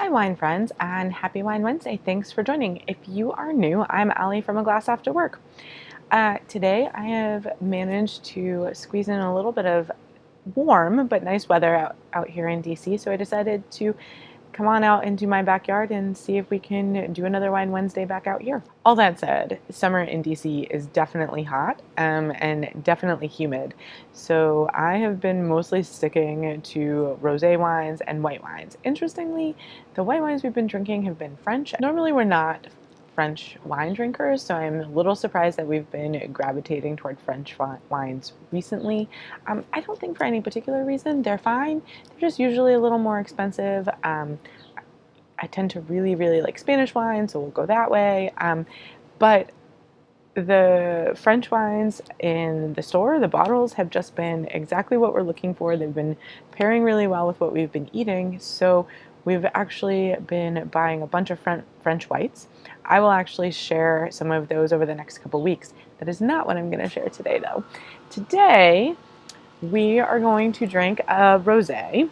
Hi, wine friends, and happy Wine Wednesday. Thanks for joining. If you are new, I'm Allie from A Glass After Work. Today, I have managed to squeeze in a little bit of warm but nice weather out here in DC, so I decided to come on out into my backyard and see if we can do another Wine Wednesday back out here. All that said, summer in DC is definitely hot and definitely humid. So I have been mostly sticking to rosé wines and white wines. Interestingly, the white wines we've been drinking have been French. Normally we're not French wine drinkers, so I'm a little surprised that we've been gravitating toward French wines recently. I don't think for any particular reason. They're fine. They're just usually a little more expensive. I tend to really like Spanish wine, so we'll go that way. But the French wines in the store, the bottles, have just been exactly what we're looking for. They've been pairing really well with what we've been eating. So we've actually been buying a bunch of French whites. I will actually share some of those over the next couple weeks. That is not what I'm going to share today, though. Today, we are going to drink a rosé.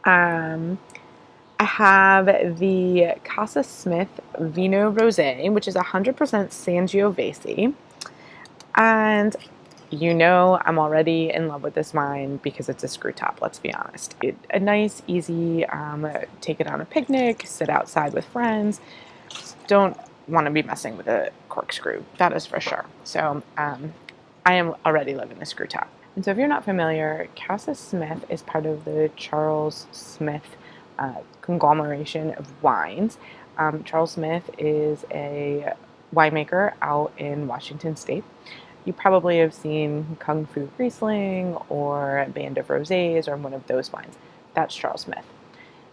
I have the CasaSmith ViNO Rosé, which is 100% Sangiovese. And you know I'm already in love with this wine because it's a screw top, let's be honest. A nice, easy, take it on a picnic, sit outside with friends. Don't want to be messing with a corkscrew, that is for sure. So I am already loving the screw top. And so if you're not familiar, CasaSmith is part of the Charles Smith conglomeration of wines. Charles Smith is a winemaker out in Washington State. You probably have seen Kung Fu Riesling or Band of Rosés or one of those wines. That's Charles Smith.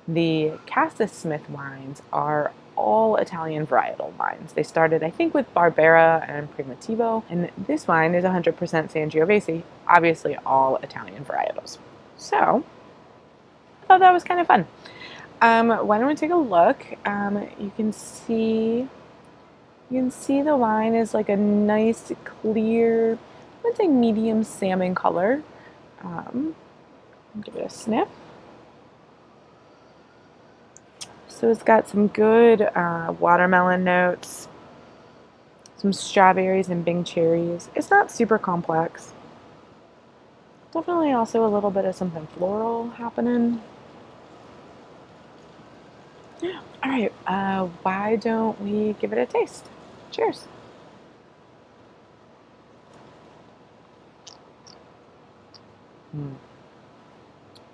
The CasaSmith wines are all Italian varietal wines. They started, I think, with Barbera and Primitivo, and this wine is 100% Sangiovese, obviously all Italian varietals. So, I thought that was kind of fun. Why don't we take a look? You can see the wine is like a nice, clear, I would say medium salmon color. Give it a sniff. So it's got some good watermelon notes, some strawberries and Bing cherries. It's not super complex. Definitely also a little bit of something floral happening. Yeah. All right, why don't we give it a taste? Cheers.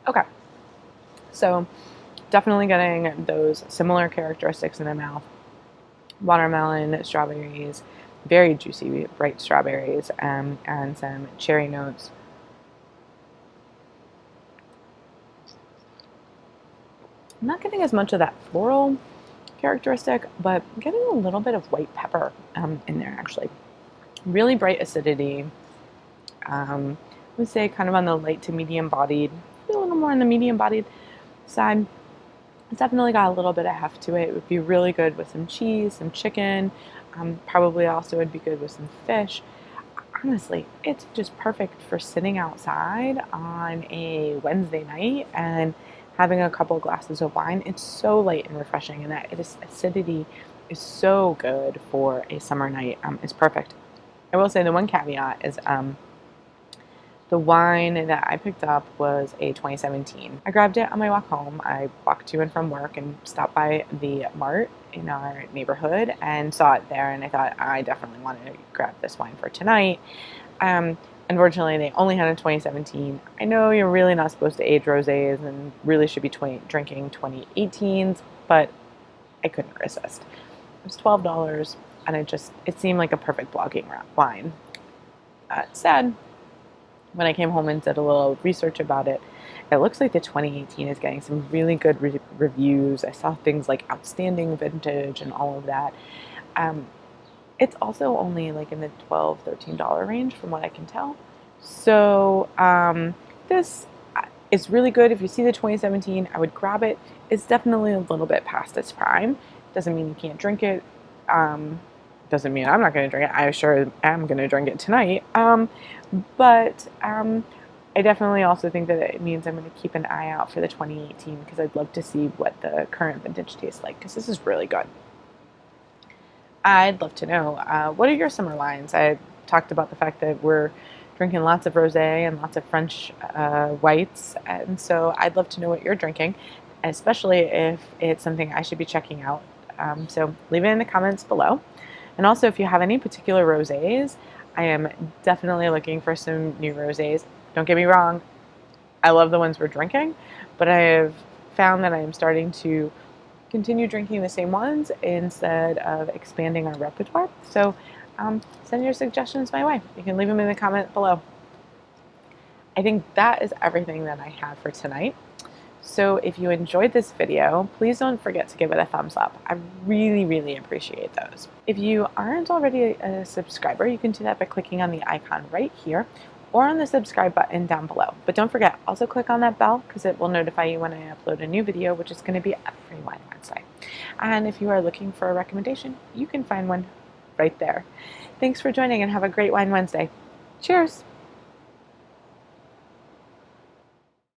Okay, so definitely getting those similar characteristics in the mouth. Watermelon, strawberries, very juicy, bright strawberries, and some cherry notes. I'm not getting as much of that floral characteristic, but I'm getting a little bit of white pepper in there, actually. Really bright acidity. I would say kind of on the light to medium bodied, maybe a little more on the medium bodied side. It's definitely got a little bit of heft to it. It would be really good with some cheese, some chicken. Probably also would be good with some fish. Honestly, it's just perfect for sitting outside on a Wednesday night and having a couple glasses of wine. It's so light and refreshing, and that acidity is so good for a summer night. It's perfect. I will say the one caveat is the wine that I picked up was a 2017. I grabbed it on my walk home. I walked to and from work and stopped by the mart in our neighborhood and saw it there, and I thought I definitely wanted to grab this wine for tonight. Unfortunately, they only had a 2017. I know you're really not supposed to age rosés and really should be drinking 2018s, but I couldn't resist. It was $12, and it seemed like a perfect blogging wine. Sad. When I came home and did a little research about it, it looks like the 2018 is getting some really good reviews. I saw things like outstanding vintage and all of that. It's also only like in the $12, $13 range from what I can tell. So this is really good. If you see the 2017, I would grab it. It's definitely a little bit past its prime. Doesn't mean you can't drink it. Doesn't mean I'm not going to drink it. I sure am going to drink it tonight. But I definitely also think that it means I'm going to keep an eye out for the 2018 because I'd love to see what the current vintage tastes like because this is really good. I'd love to know, what are your summer wines? I talked about the fact that we're drinking lots of rosé and lots of French whites, and so I'd love to know what you're drinking, especially if it's something I should be checking out. So leave it in the comments below. And also, if you have any particular rosés, I am definitely looking for some new rosés. Don't get me wrong, I love the ones we're drinking, but I have found that I am starting to continue drinking the same ones instead of expanding our repertoire. So send your suggestions my way. You can leave them in the comment below. I think that is everything that I have for tonight. So if you enjoyed this video, please don't forget to give it a thumbs up. I really, really appreciate those. If you aren't already a subscriber, you can do that by clicking on the icon right here or on the subscribe button down below. But don't forget, also click on that bell because it will notify you when I upload a new video, which is going to be every Wine Wednesday. And if you are looking for a recommendation, you can find one right there. Thanks for joining and have a great Wine Wednesday. Cheers!